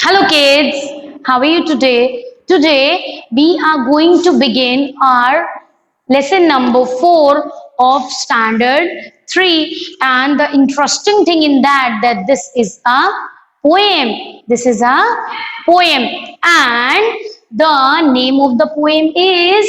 Hello kids, how are you today? Today we are going to begin our lesson number 4 of standard 3, and the interesting thing in that this is a poem. This is a poem, and the name of the poem is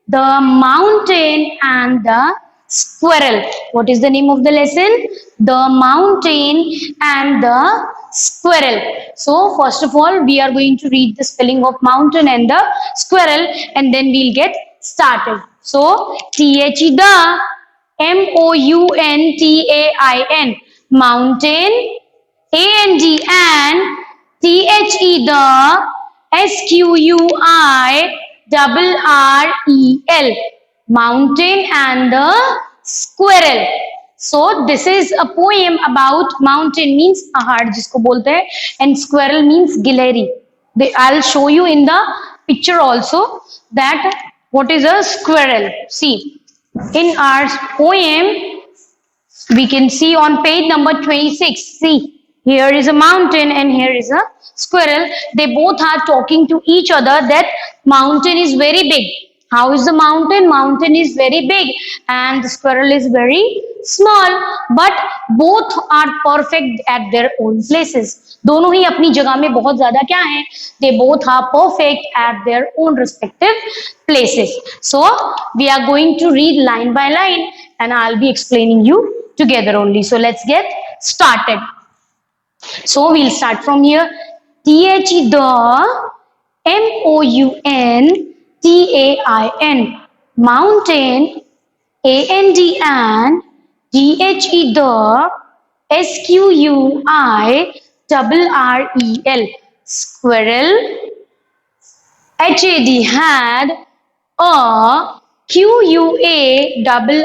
The Mountain and the Squirrel. What is the name of the lesson? The Mountain and the Squirrel. So first of all, we are going to read the spelling of mountain and the squirrel, and then we'll get started. So THE the MOUNTAIN mountain, AND and THE the SQUIRREL mountain and the squirrel. So this is a poem about mountain means पहाड़ जिसको बोलते हैं, and squirrel means गिलहरी. I'll show you in the picture also that what is a squirrel. See, in our poem we can see on page number 26. See, here is a mountain and here is a squirrel. They both are talking to each other that mountain is very big. How is the mountain? Mountain is very big and the squirrel is very small, but both are perfect at their own places. दोनों ही अपनी जगह में बहुत ज्यादा क्या है? They both are perfect at their own respective places. So we are going to read line by line and I'll be explaining you together only. So let's get started. So we'll start from here. THE the MOUNTAIN mountain, AND and THE the SQUIRREL squirrel, HAD had a QUARREL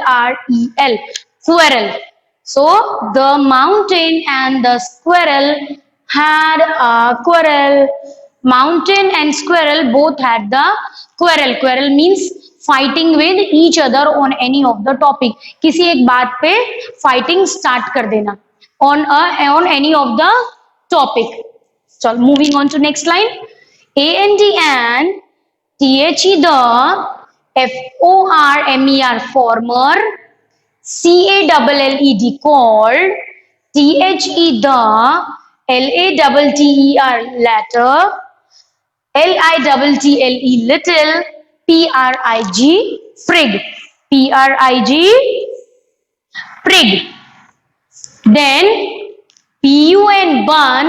squirrel. So the mountain and the squirrel had a quarrel. Mountain and squirrel both had the quarrel. Quarrel means fighting with each other on any of the topic. किसी एक बात पे fighting start कर देना on any of the topic. So moving on to next line. AND and THE the FORMER former, CALLED called, THE the LATTER latter, LITTLE little, PRIG frig, PRIG prig. Then PUN bun,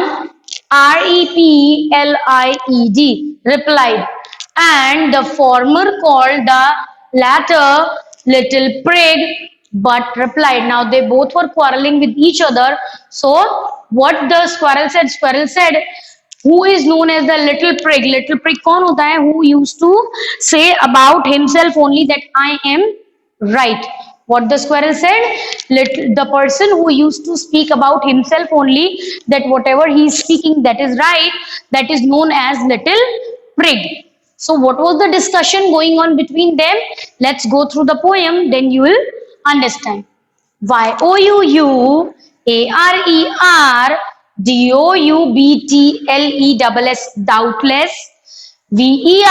REPLIED replied, and the former called the latter little prig but replied. Now they both were quarreling with each other. So what the squirrel said? Squirrel said, who is known as the little prig? Little prig कौन होता है? Who used to say about himself only that I am right. What the squirrel said? The person who used to speak about himself only that whatever he is speaking that is right, that is known as little prig. So what was the discussion going on between them? Let's go through the poem, then you will understand. YOUURDOUBTLESS doubtless, VERY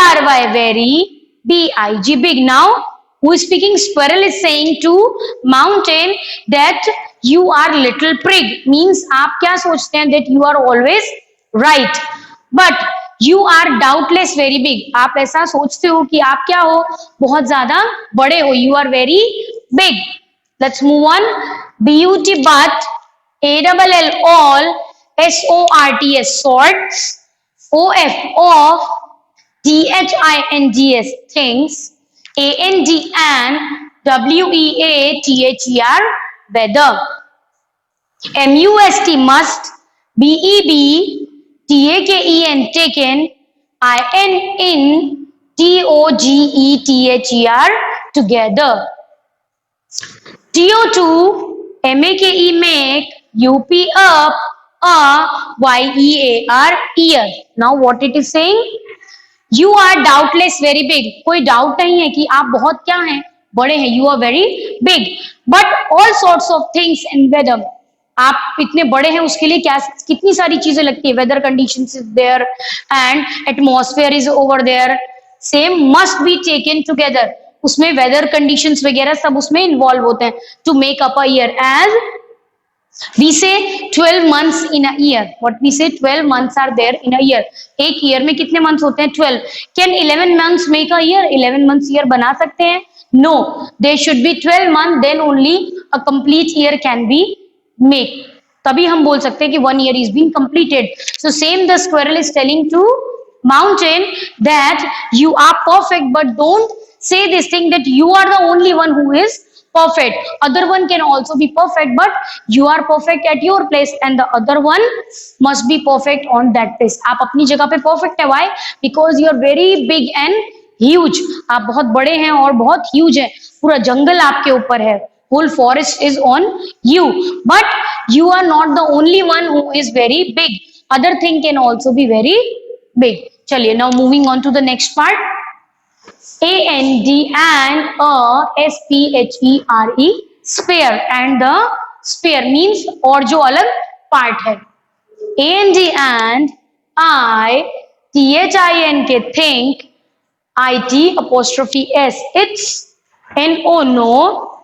very, BIG big. Now who is speaking? Squirrel is saying to mountain that you are little prig, means आप क्या सोचते हैं? That you are always right, but you are doubtless very big. आप ऐसा सोचते हो कि आप क्या हो? बहुत ज्यादा बड़े हो. You are very big. Let's move on. BUT but, ALL all, SORTS sorts, OF of, THINGS things, AND and WEATHER weather, MUST must, BEB TAKEN taken, IN in, TOGETHER together, TO2 MAKE make, UP up, YEAR ear. Now what it is saying? You are doubtless very big. कोई doubt नहीं है कि आप बहुत क्या हैं? बड़े हैं. You are very big. But all sorts of things in weather. आप इतने बड़े हैं उसके लिए क्या कितनी सारी चीजें लगती है, weather conditions is there and atmosphere is over there, same must be taken together, उसमें वेदर कंडीशंस वगैरह सब उसमें इन्वॉल्व होते हैं to make up a year. As we say 12 months in a year, what we say 12 months are there in a year, एक year में कितने months होते हैं 12. Can 11 months make a year, 11 months year बना सकते हैं? No, there should be 12 months, then only a complete year can be made. तभी हम बोल सकते हैं कि 1 year is being completed. So same the squirrel is telling to mountain that you are perfect, but don't say this thing that you are the only one who is perfect. Other one can also be perfect, but you are perfect at your place and the other one must be perfect on that place. आप अपनी जगह पे perfect है. Why? Because you are very big and huge. आप बहुत बड़े हैं और बहुत huge हैं. पूरा जंगल आपके ऊपर है. Whole forest is on you, but you are not the only one who is very big. Other thing can also be very big. चलिए, now moving on to the next part. and sphere, sphere, and the sphere means और जो अलग part है. and think, think, it apostrophe s, it's no, no,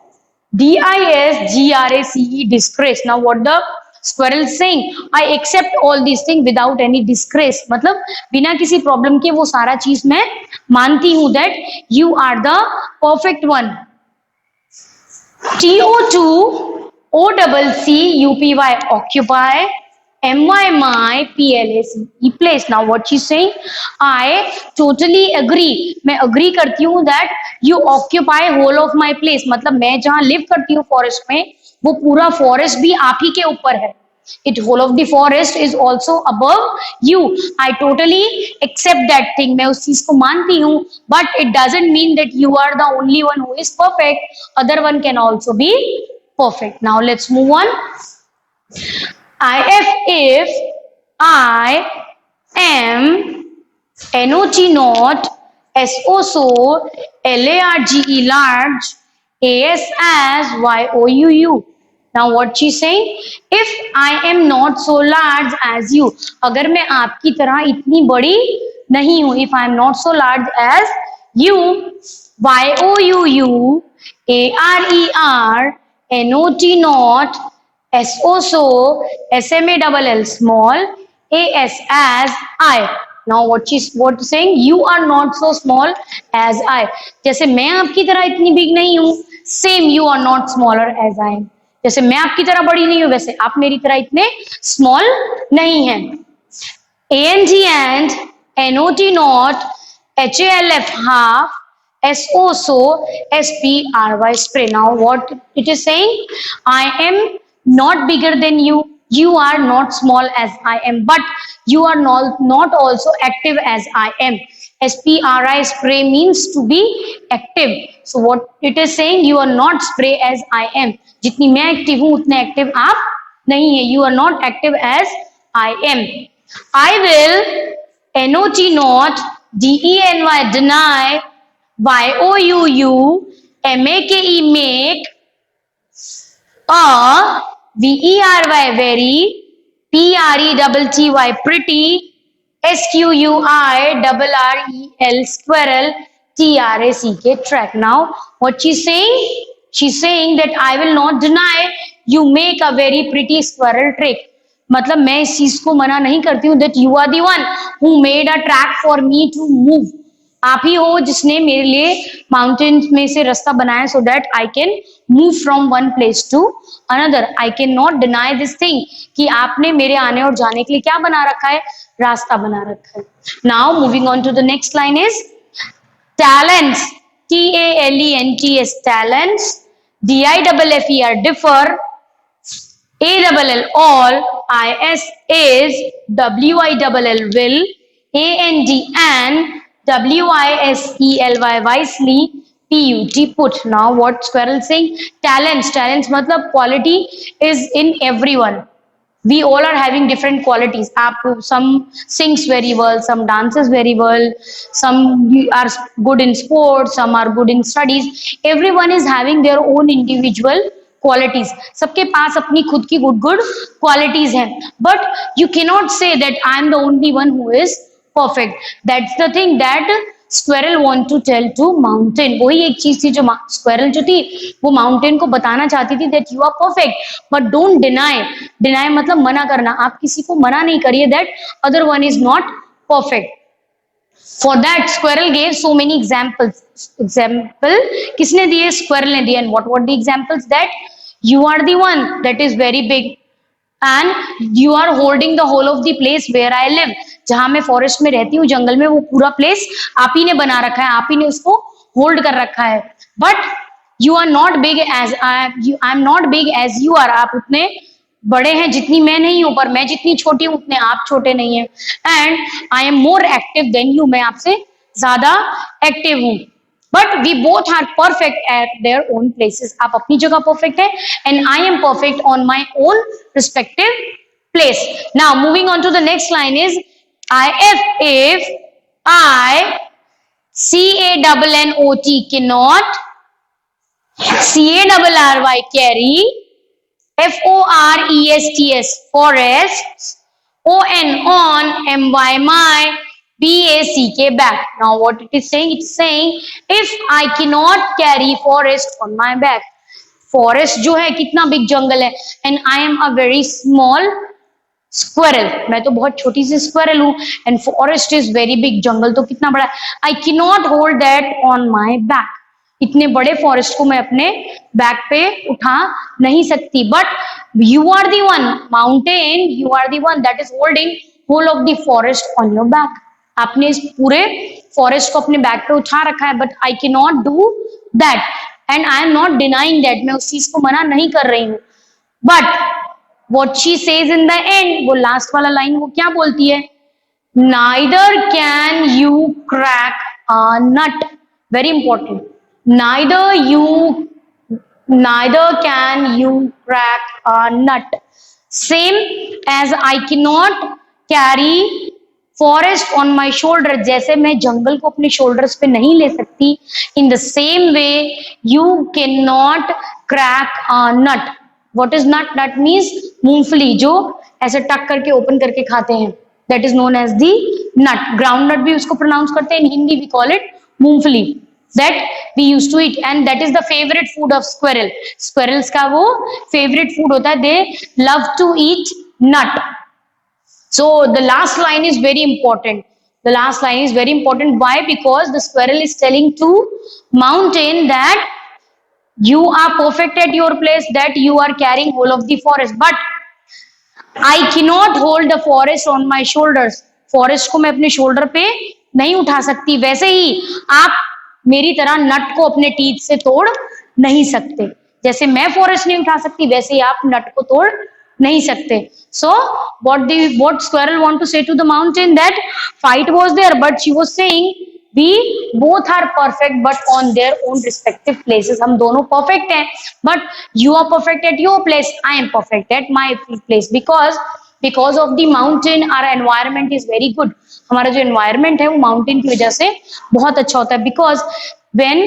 disgrace, disgrace. Now what the squirrel is saying, I accept all these things without any disgrace, मतलब बिना किसी problem के वो सारा चीज मैं मानती हूँ that you are the perfect one. TO2 OCCUPY occupy, MY PLACE place. Now what she's saying, I totally agree, मैं agree करती हूँ that you occupy whole of my place, मतलब मैं जहाँ live करती हूँ forest में वो पूरा forest भी आप ही के ऊपर है. It whole of the forest is also above you. I totally accept that thing, मैं उस चीज को मानती हूँ, but it doesn't mean that you are the only one who is perfect. Other one can also be perfect. Now let's move on. if I am NOT not, SO LARGE large, AS as YOUU. Now what she's saying, if I am not so large as you, अगर मैं आपकी तरह इतनी बड़ी नहीं हूं, if I am not so large as you, YOUU ARER NOT not, SO SMALL small, AS as I. Now what saying, you are not so small as I. जैसे मैं आपकी तरह इतनी बिग नहीं हूं, same you are not smaller as I am. जैसे मैं आपकी तरह बड़ी नहीं हूं वैसे आप मेरी तरह इतने स्मॉल नहीं हैं. ANG and NOT not, HALF half, SO SPRY spray. Now what it is saying, I am not bigger than you, you are not small as I am, but you are not also active as I am. SPRI spray means to be active. So what it is saying, you are not spray as I am. जितनी मैं active हूं उतने active आप नहीं है. You are not active as I am. I will NOT not, DENY deny, YOUU MAKE make, VERY very, PRETTY pretty, SQUIRREL squirrel, TRACK track. Now what she's saying, she's saying that I will not deny you make a very pretty squirrel trick. मतलब मैं इस चीज को मना नहीं करती हूँ that you are the one who made a track for me to move. आप ही हो जिसने मेरे लिए माउंटेन्स में से रास्ता बनाया so that I can move from one place to another. I cannot deny this thing कि आपने मेरे आने और जाने के लिए क्या बना रखा है, रास्ता बना रखा है. Now moving on to the next line is talents, TALENTS talents, DIFFER differ, ALL all, IS is, WILL will, AND and, WISELY wisely, PUT put. Now what squirrel saying, talents, talents मतलब quality is in everyone. We all are having different qualities. Some sings very well, some dances very well, some are good in sports, some are good in studies. Everyone is having their own individual qualities, सबके पास अपनी खुद की good good qualities हैं, but you can not say that I am the only one who is perfect. That's the thing that squirrel want to tell to mountain. वही एक चीज थी जो स्क्वेरल जो थी वो माउंटेन को बताना चाहती थी that you are perfect, but don't deny. Deny मतलब मना करना, आप किसी को मना नहीं करिए that other one is not perfect. For that, squirrel gave so many examples. Example किसने दिए? Squirrel ने दिए। And what were the examples? That you are the one that is very big and you are holding the whole of the place where I live. जहां मैं forest में रहती हूँ, जंगल में, वो पूरा प्लेस आप ही ने बना रखा है, आप ही ने उसको होल्ड कर रखा है। But you are not big as I am not big as you are. आप उतने बड़े हैं जितनी मैं नहीं हूं, पर मैं जितनी छोटी हूं उतने आप छोटे नहीं हैं। And I am more active than you. मैं आपसे ज्यादा एक्टिव हूं। But we both are perfect at their own places. आप अपनी जगह परफेक्ट है and I am perfect on my own respective place. Now moving on to the next line is I if I CANNOT cannot, CARRY carry, FORESTS forests, on MY my, BACK back. Now what it is saying? It's saying if I cannot carry forest on my back. Forest जो है कितना big जंगल है and I am a very small squirrel. मैं तो बहुत छोटी सी squirrel हूँ and forest is very big. जंगल तो कितना बड़ा है। I cannot hold that on my back. इतने बड़े फॉरेस्ट को मैं अपने बैक पे उठा नहीं सकती। But you are the one mountain, you are the one that is holding whole of the forest on your back. आपने इस पूरे फॉरेस्ट को अपने बैक पे उठा रखा है, but I can not do that and I am not denying that. मैं उस चीज को मना नहीं कर रही हूँ। But what she says in the end, वो लास्ट वाला लाइन वो क्या बोलती है? Neither can you crack a nut. Very important. neither can you crack a nut. Same as I cannot carry forest on my shoulder. जैसे मैं जंगल को अपने shoulders पे नहीं ले सकती, in the same way you cannot crack a nut. What is nut? Nut means मूंगफली, जो ऐसे टक करके ओपन करके खाते हैं, that is known as the nut. ground nut भी उसको pronounce करते हैं, in Hindi we call it मूंगफली, that we used to eat and that is the favorite food of squirrel. Squirrels का वो favorite food होता है, they love to eat nut. So the last line is very important. The last line is very important. Why? Because the squirrel is telling to mountain that you are perfect at your place, that you are carrying whole of the forest, but I cannot hold the forest on my shoulders. Forest को मैं अपने shoulder पे नहीं उठा सकती। वैसे ही आप मेरी तरह नट को अपने टीथ से तोड़ नहीं सकते। जैसे मैं फॉरेस्ट नहीं उठा सकती, वैसे ही आप नट को तोड़ नहीं सकते। सो what squirrel want to say to the mountain, that fight was there but she was saying we both are perfect but on their own respective places. हम दोनों perfect हैं, but you are perfect at your place, I am perfect at my place, because of the mountain our environment is very good. हमारा जो environment है वो mountain की वजह से बहुत अच्छा होता है। because when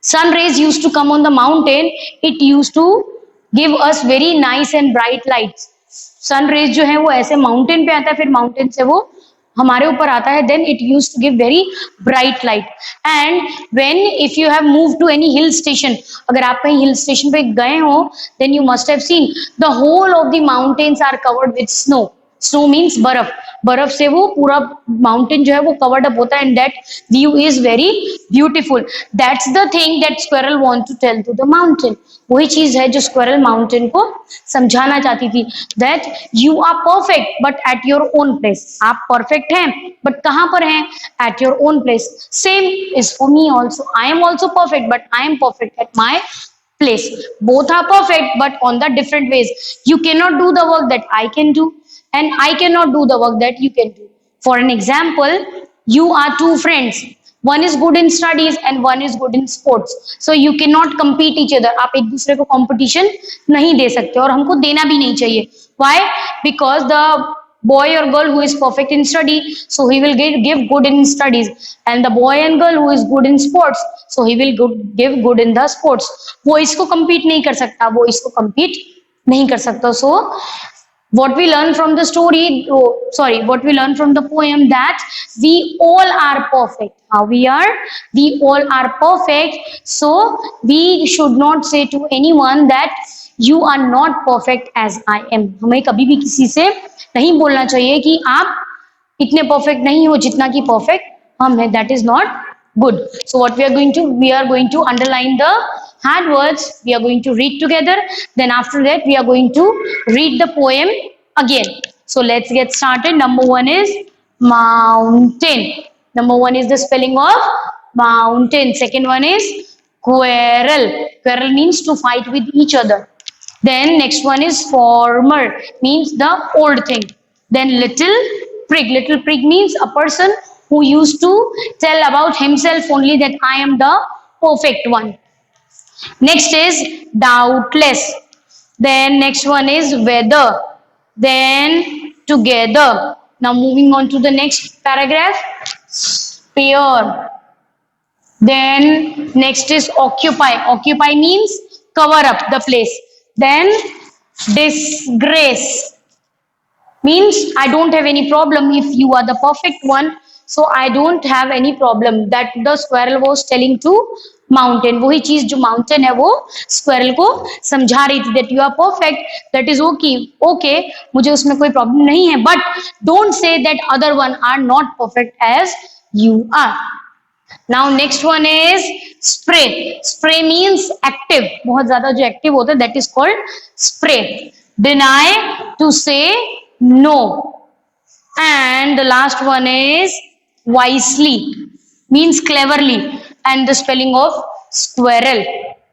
sun rays used to come on the mountain, it used to give us very nice and bright lights. sun rays जो है वो ऐसे mountain पे आता है, फिर mountain से वो हमारे ऊपर आता है, then it used to give very bright light. and when if you have moved to any hill station, अगर आप कहीं hill station पे गए हो, then you must have seen the whole of the mountains are covered with snow. snow means बर्फ, बर्फ से वो पूरा mountain जो है वो covered up होता है and that view is very beautiful. That's the thing that squirrel want to tell to the mountain. वही चीज है जो squirrel mountain को समझाना चाहती थी, that you are perfect but at your own place. आप perfect हैं but कहाँ पर हैं? At your own place. Same is for me also. I am also perfect but I am perfect at my place. Both are perfect but on the different ways. You cannot do the work that I can do and I cannot do the work that you can do. For an example, you are two friends. One is good in studies and one is good in sports. So you cannot compete each other. आप एक दूसरे को competition नहीं दे सकते और हमको देना भी नहीं चाहिए. Why? Because the boy or girl who is perfect in study, so he will give good in studies, and the boy and girl who is good in sports, so he will give good in the sports. वो इसको compete नहीं कर सकता, वो इसको compete नहीं कर सकता. So what we learn from the story, what we learn from the poem, that we all are perfect. How we all are perfect. So we should not say to anyone that you are not perfect as I am. हमें कभी भी किसी से नहीं बोलना चाहिए कि आप इतने perfect नहीं हो जितना कि perfect हम हैं. That is not good. So what we are going to underline the hard words. We are going to read together. Then after that, we are going to read the poem again. So let's get started. Number one is mountain. Number one is the spelling of mountain. Second one is quarrel. Quarrel means to fight with each other. Then next one is former, means the old thing. Then little prig. Little prig means a person who used to tell about himself only that I am the perfect one. Next is doubtless. Then next one is weather. Then together. Now moving on to the next paragraph. Spare. Then next is occupy. Occupy means cover up the place. Then disgrace means I don't have any problem if you are the perfect one, so I don't have any problem. That the squirrel was telling to mountain. वही चीज जो mountain है वो squirrel को समझा रही थी that you are perfect, that is okay, मुझे उसमें कोई problem नहीं है, but don't say that other one are not perfect as you are. Now next one is spray. Spray means active. बहुत ज्यादा जो active होता है that is called spray. Deny, to say no. And the last one is wisely, means cleverly, and the spelling of squirrel.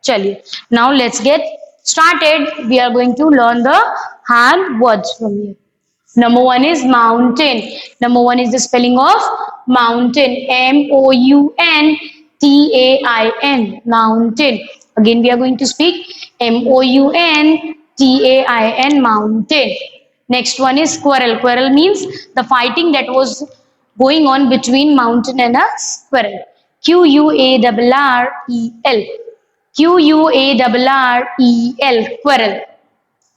Chaliye. Now let's get started. We are going to learn the hard words from here. Number one is mountain. Number one is the spelling of mountain. Mountain. Mountain. Again, we are going to speak mountain. Mountain. Next one is squirrel. Squirrel means the fighting that was going on between mountain and a squirrel. Quarrel. Quarrel. Squirrel.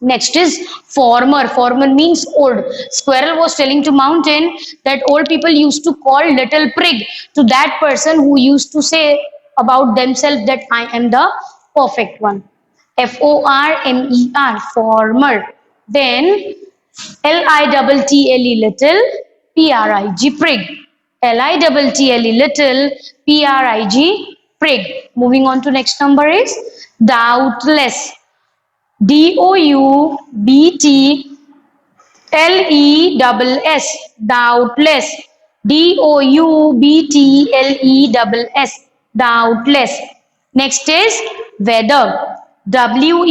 Next is former. Former means old. Squirrel was telling to mountain that old people used to call little prig to that person who used to say about themselves that I am the perfect one. Former. Former. Then little, little, prig, prig. Little, prig, prig. Moving on to next number is doubtless. Doubtless. Doubtless. Doubtless. Doubtless. Next is weather. Weather.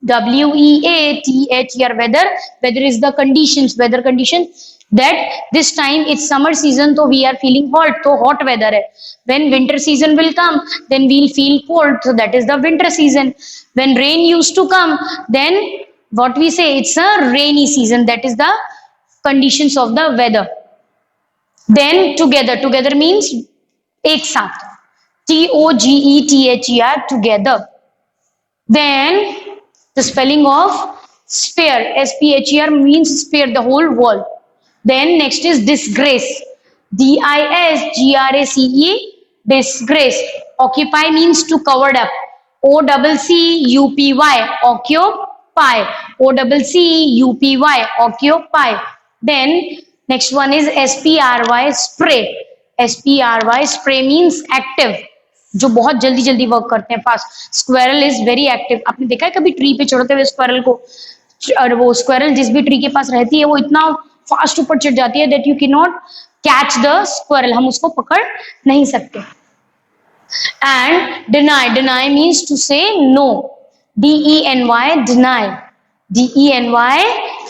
Weather. Weather. Weather is the conditions. Weather conditions. That this time it's summer season, so we are feeling hot. So hot weather hai. When winter season will come, then we'll feel cold. So that is the winter season. When rain used to come, then what we say, it's a rainy season. That is the conditions of the weather. Then together. Together means ek saath. Together. Together. Then the spelling of sphere. Sphere means sphere, the whole world. Then next is disgrace. Disgrace. Disgrace. Occupy means to cover up. Occupy. Occupy. Occupy. Occupy. Then next one is spry. Spray. Spry. Spray means active, जो बहुत जल्दी जल्दी work करते हैं, fast. Squirrel is very active. आपने देखा है कभी ट्री पे चढ़ते हुए स्क्वायरल को? और वो स्क्वायरल जिस भी ट्री के पास रहती है वो इतना फास्ट ऊपर चढ़ जाती है that you can not catch the squirrel. हम उसको पकड़ नहीं सकते. And deny. Deny means to say no. DENY. Deny. DENY.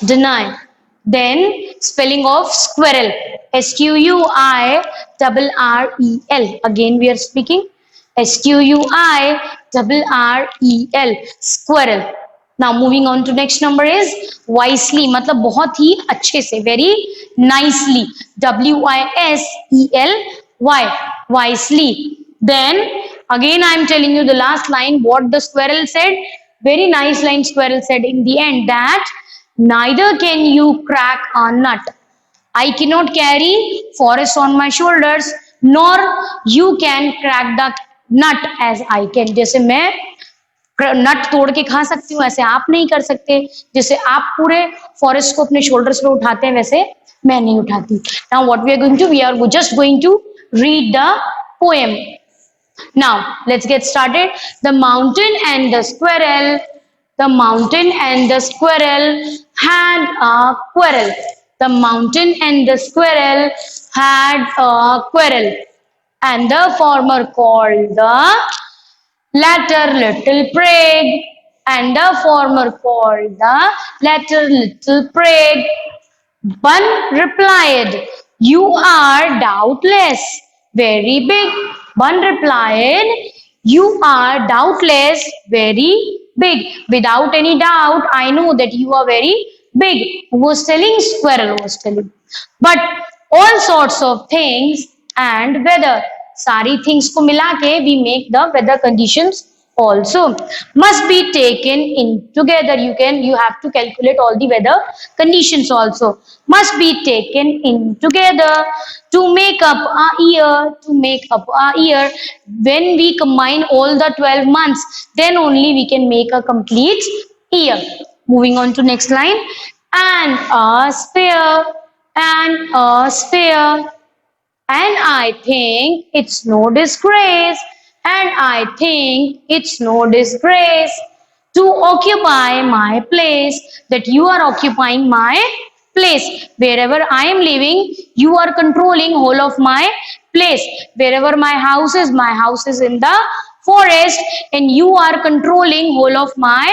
Deny. Then spelling of squirrel. SQUIRREL. Again we are speaking SQUIRREL. Squirrel. Now moving on to next number is wisely, मतलब बहुत ही अच्छे से, very nicely, WISELY, wisely. Then again I am telling you the last line, what the squirrel said, very nice line squirrel said in the end, that neither can you crack a nut. I cannot carry forest on my shoulders, nor you can crack the nut as I can. जैसे मैं नट तोड़ के खा सकती हूँ, ऐसे आप नहीं कर सकते. जैसे आप पूरे फॉरेस्ट को अपने शोल्डर्स पे उठाते हैं, वैसे मैं नहीं उठाती. Now what we are going to, we are just going to read the poem. Now let's get started. The mountain and the squirrel. The mountain and the squirrel had a quarrel. The mountain and the squirrel had a quarrel. And the farmer called the latter little prig. And the farmer called the latter little prig. One replied, "You are doubtless very big." One replied, "You are doubtless very big." Without any doubt, I know that you are very big. Who was telling? Squirrel was telling. But all sorts of things and weather. सारी things को मिला के we make the weather conditions also must be taken in together. You have to calculate all the weather conditions also. Must be taken in together to make up a year. To make up a year, when we combine all the 12 months, then only we can make a complete year. Moving on to next line. And a spare, and a spare. And I think it's no disgrace. And I think it's no disgrace to occupy my place. That you are occupying my place. Wherever I am living, you are controlling whole of my place. Wherever my house is in the forest, and you are controlling whole of my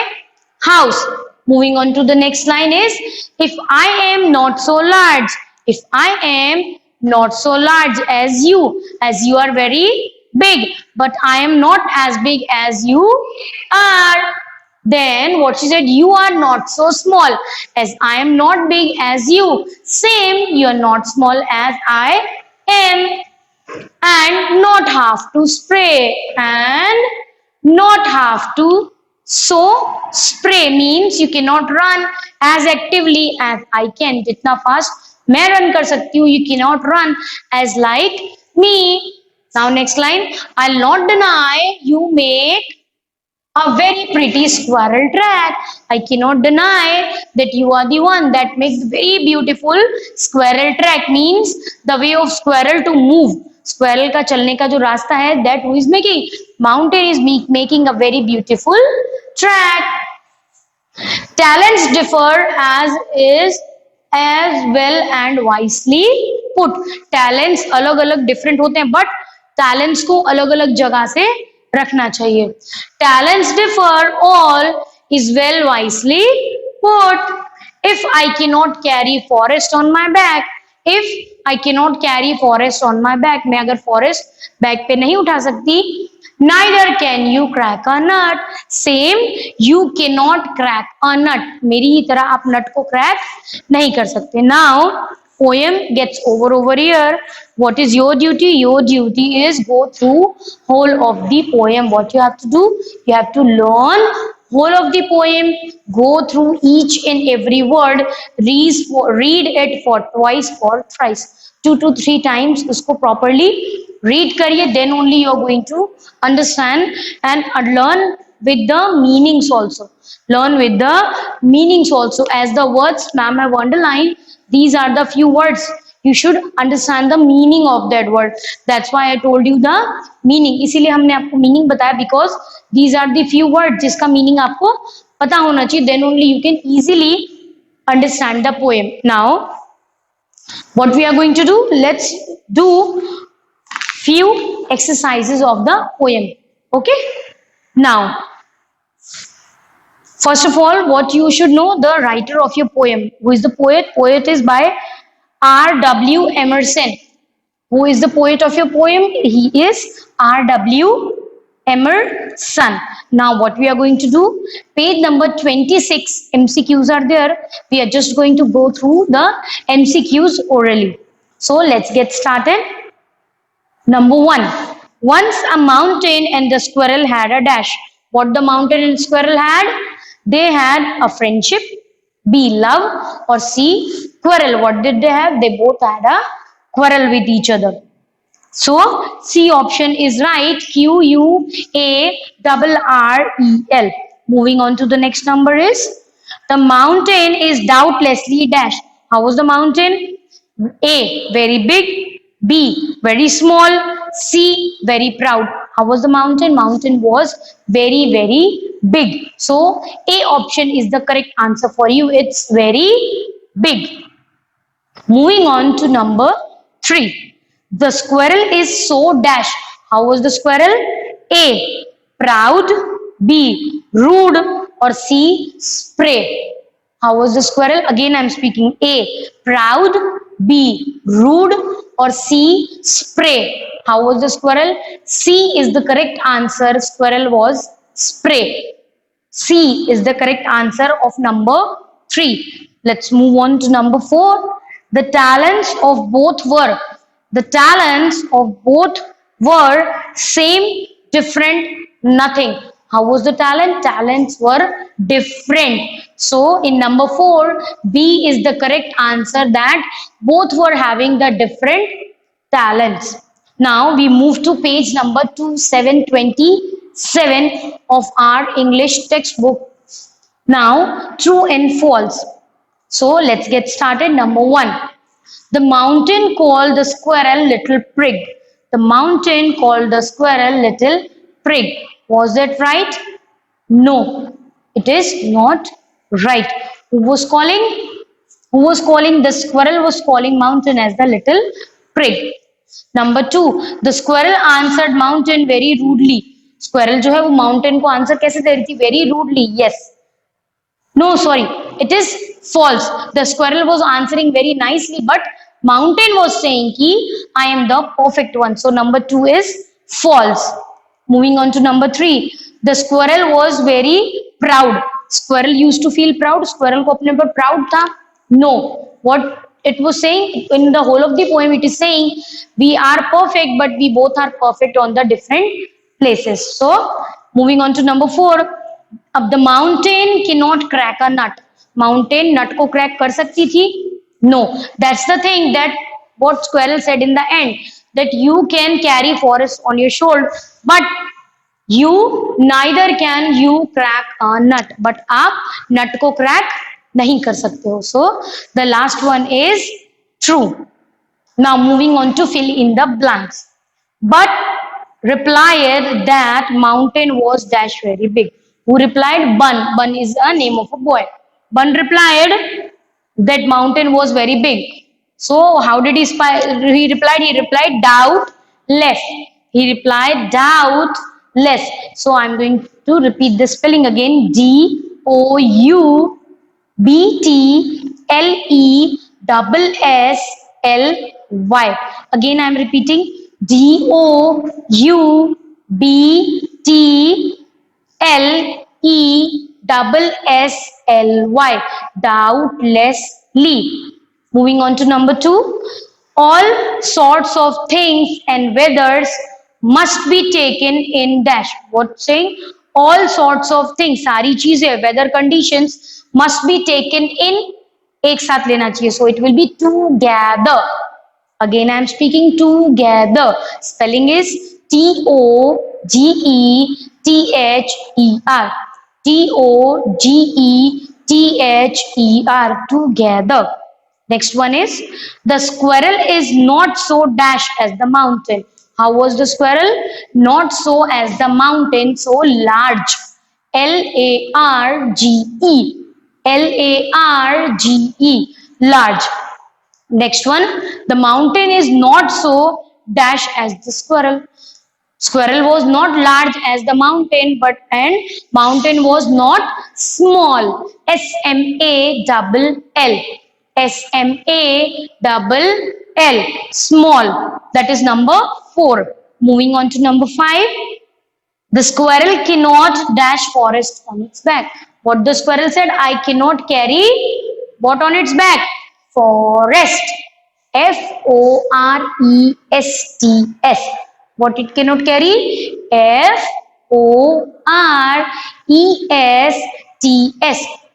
house. Moving on to the next line is, if I am not so large, if I am not so large as you are very big, but I am not as big as you are. Then what she said, you are not so small, as I am not big as you. Same, you are not small as I am. And not have to spray, and not have to spray means you cannot run as actively as I can. जितना fast मैं run कर सकती हूँ, you cannot run as like me. Now next line, I'll not deny you make a very pretty squirrel track. I cannot deny that you are the one that makes very beautiful squirrel track. Means the way of squirrel to move. Squirrel का चलने का जो रास्ता है, that who is making? Mountain is making a very beautiful track. Talents differ as well and wisely put. Talents अलग अलग different होते हैं, but talents को अलग अलग जगह से रखना चाहिए. Talents differ, all is well wisely put. If I cannot carry forest on my back, if I cannot carry forest on my back, मैं अगर forest back पे नहीं उठा सकती, neither can you crack a nut. Same, you cannot crack a nut. मेरी ही तरह आप nut को crack नहीं कर सकते. Now poem gets over here. What is your duty? Your duty is go through whole of the poem. What you have to do? You have to learn whole of the poem, go through each and every word, read it for twice, for thrice, 2 to 3 times. उसको properly read करिए, then only you are going to understand and learn with the meanings also. Learn with the meanings also. As the words ma'am have underlined, these are the few words. You should understand the meaning of that word. That's why I told you the meaning. इसीलिए हमने आपको meaning बताया, because these are the few words जिसका meaning आपको पता होना चाहिए. Then only you can easily understand the poem. Now, what we are going to do? Let's do few exercises of the poem. Okay? Now, first of all, what you should know, the writer of your poem. Who is the poet? Poet is by R.W. Emerson. Who is the poet of your poem? He is R.W. Emerson. Now what we are going to do, page number 26, MCQs are there. We are just going to go through the MCQs orally. So let's get started. Number one, once a mountain and the squirrel had a dash. What the mountain and squirrel had? They had a friendship, B, love, or C, quarrel. What did they have? They both had a quarrel with each other. So C option is right. QUARREL. Moving on to the next number is, the mountain is doubtlessly dash. How was the mountain? A, very big. B, very small. C, very proud. How was the mountain? Mountain was very, very big. So A option is the correct answer for you. It's very big. Moving on to number 3. The squirrel is so dash. How was the squirrel? A, proud. B, rude. Or C, spray. How was the squirrel? Again, I'm speaking. A, proud. B, rude. Or C, spray. How was the squirrel? C is the correct answer. Squirrel was spray. C is the correct answer of number 3. Let's move on to number 4. The talents of both were. The talents of both were same, different, nothing. How was the talent? Talents were different. So in number 4, B is the correct answer, that both were having the different talents. Now we move to page number 2727 of our English textbook. Now, true and false. So let's get started. Number 1. The mountain called the squirrel little prig. The mountain called the squirrel little prig. Was that right? No, it is not right. Who was calling? Who was calling? The squirrel was calling mountain as the little prig. Number 2, the squirrel answered mountain very rudely. Squirrel जो है वो mountain को answer कैसे दे रही थी? Very rudely. Yes. No, sorry. It is false. The squirrel was answering very nicely, but mountain was saying ki I am the perfect one. So number 2 is false. Moving on to number 3. The squirrel was very proud. Squirrel used to feel proud. Squirrel को अपने पर proud था? No. What it was saying in the whole of the poem, it is saying we are perfect, but we both are perfect on the different places. So moving on to number 4. अब the mountain cannot crack a nut. Mountain nut को crack कर सकती थी? No. That's the thing that what squirrel said in the end, that you can carry forest on your shoulder, but you neither can you crack a nut. But आप nut को crack नहीं कर सकते हो. So the last one is true. Now moving on to fill in the blanks. But replied that mountain was dash very big. Who replied? Bun. Bun is a name of a boy. Bun replied that mountain was very big. So how did he replied? He replied doubtless. He replied doubtless. So I'm going to repeat the spelling again. DOUBTLESSLY. Again I'm repeating. DOUBTLESSLY. Doubtlessly. Moving on to number 2. All sorts of things and weathers must be taken in dash. What saying? All sorts of things, सारी चीजें, weather conditions must be taken in, एक साथ लेना चाहिए. So it will be together. Again I am speaking together. Spelling is TOGETHER. TOGETHER. Together. Next one is, the squirrel is not so dash as the mountain. How was the squirrel? Not so as the mountain, so large. LARGE. LARGE. Large. Next one, the mountain is not so dash as the squirrel. Squirrel was not large as the mountain, but and mountain was not small. SMALL. SMALL. Small. That is number 4. Moving on to number 5. The squirrel cannot dash forest on its back. What the squirrel said? I cannot carry what on its back? Forest. Forest. What it cannot carry? Forest.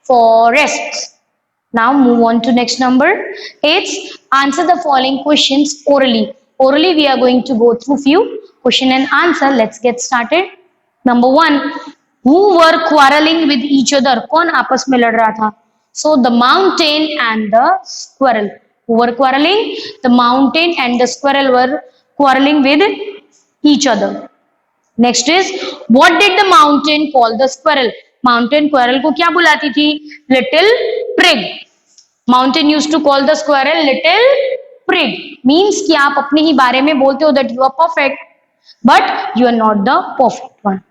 Forests. Now move on to next number. It's answer the following questions orally. Orally we are going to go through few question and answer. Let's get started. Number one, who were quarreling with each other? कौन आपस में लड़ रहा था? So the mountain and the squirrel. Who were quarreling? The mountain and the squirrel were quarreling with each other. Next is, what did the mountain call the squirrel? Mountain squirrel को क्या बुलाती थी? Little prig. Mountain used to call the squirrel little prig. Means कि आप अपने ही बारे में बोलते हो that you are perfect, but you are not the perfect one.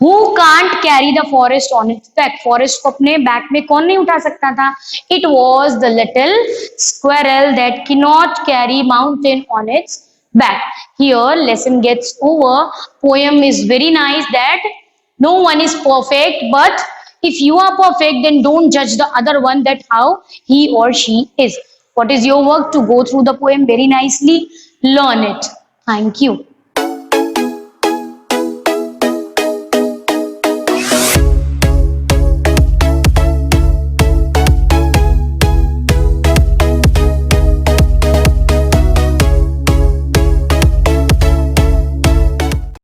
Who can't carry the forest on its back? Forest को अपने back में कौन नहीं उठा सकता था? It was the little squirrel that cannot carry mountain on its back. Here lesson gets over. Poem is very nice that no one is perfect, but if you are perfect, then don't judge the other one that how he or she is. What is your work? To go through the poem very nicely, learn it. Thank you.